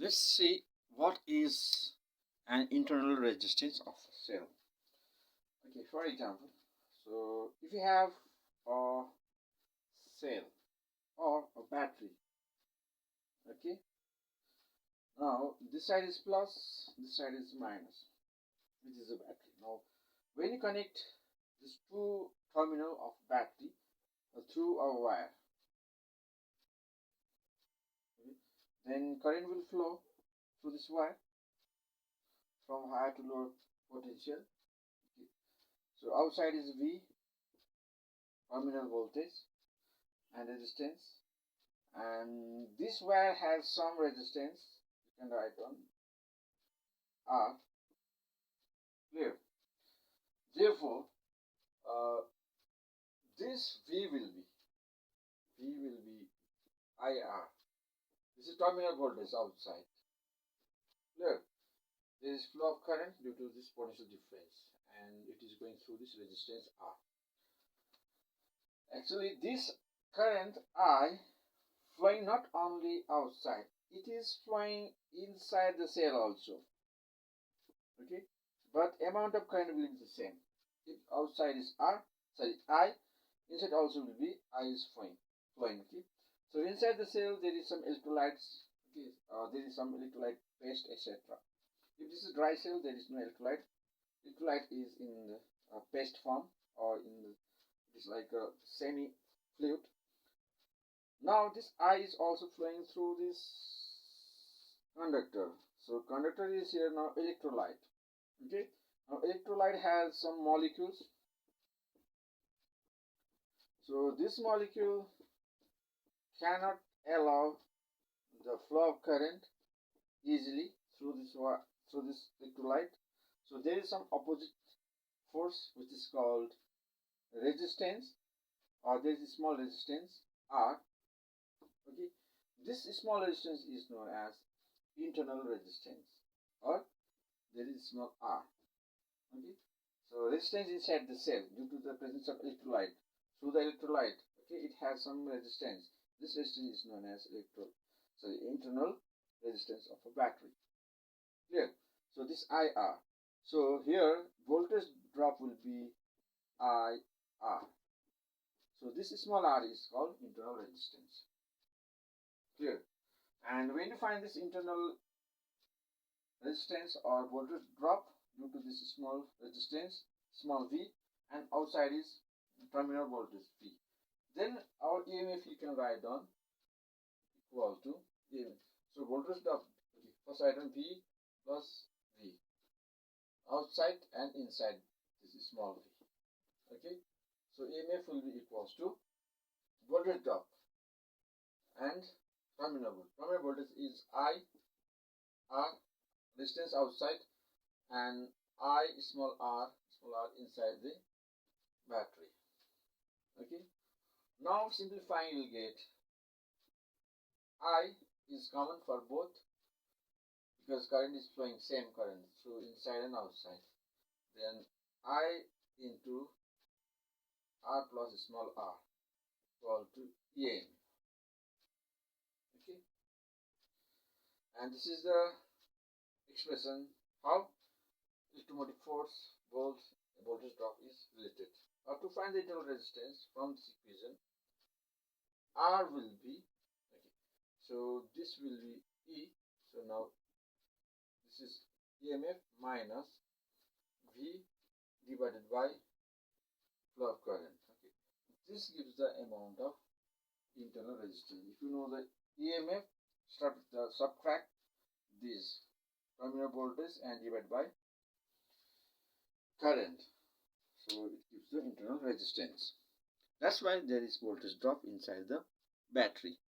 let's see what is an internal resistance of a cell. Okay, for example, so if you have a cell or a battery, okay, now this side is plus, this side is minus, which is a battery. Now when you connect these two terminal of battery through a wire, okay, then current will flow through this wire from higher to lower potential. Okay. So outside is V, terminal voltage and resistance, and this wire has some resistance. You can write on R. Clear? Therefore, this V will be IR. This is terminal voltage outside. Clear? There is flow of current due to this potential difference, and it is going through this resistance R. Actually, this current I flowing not only outside, it is flowing inside the cell also. Okay, but amount of current will be the same. If outside is I, inside also will be I is flowing. Okay, so inside the cell there is some electrolytes. Okay, there is some electrolyte paste, etc. If this is dry cell, there is no electrolyte. Electrolyte is in the paste form, or in the, it is like a semi fluid. Now this I is also flowing through this conductor. So conductor is here now electrolyte. Okay, now electrolyte has some molecules. So this molecule cannot allow the flow of current easily through this electrolyte. So there is some opposite force which is called resistance, or there is a small resistance R. Okay, this small resistance is known as internal resistance, or there is small R. Okay, so resistance inside the cell due to the presence of electrolyte. Through the electrolyte, okay, it has some resistance. This resistance is known as internal resistance of a battery. Clear? So this IR. So here voltage drop will be IR. So this small r is called internal resistance. Clear? And when you find this internal resistance or voltage drop due to this small resistance, small v, and outside is terminal voltage V, then our EMF you can write down equal to EMF. So voltage drop, okay, first item V plus V, outside and inside, this is small v. Okay, so EMF will be equals to voltage drop and terminal voltage. Terminal voltage is I, R, resistance outside, and I small r inside the battery. Okay, now simplifying you will get I is common for both because current is flowing same current through inside and outside. Then I into R plus small r equal to EM. Okay, and this is the expression how electromotive force, voltage drop is related. Now to find the internal resistance from this equation, R will be, okay, so this will be E. So now this is EMF minus V divided by flow of current. Okay, this gives the amount of internal resistance. If you know the EMF, subtract this terminal voltage and divide by current. So it gives the internal resistance. That's why there is voltage drop inside the battery.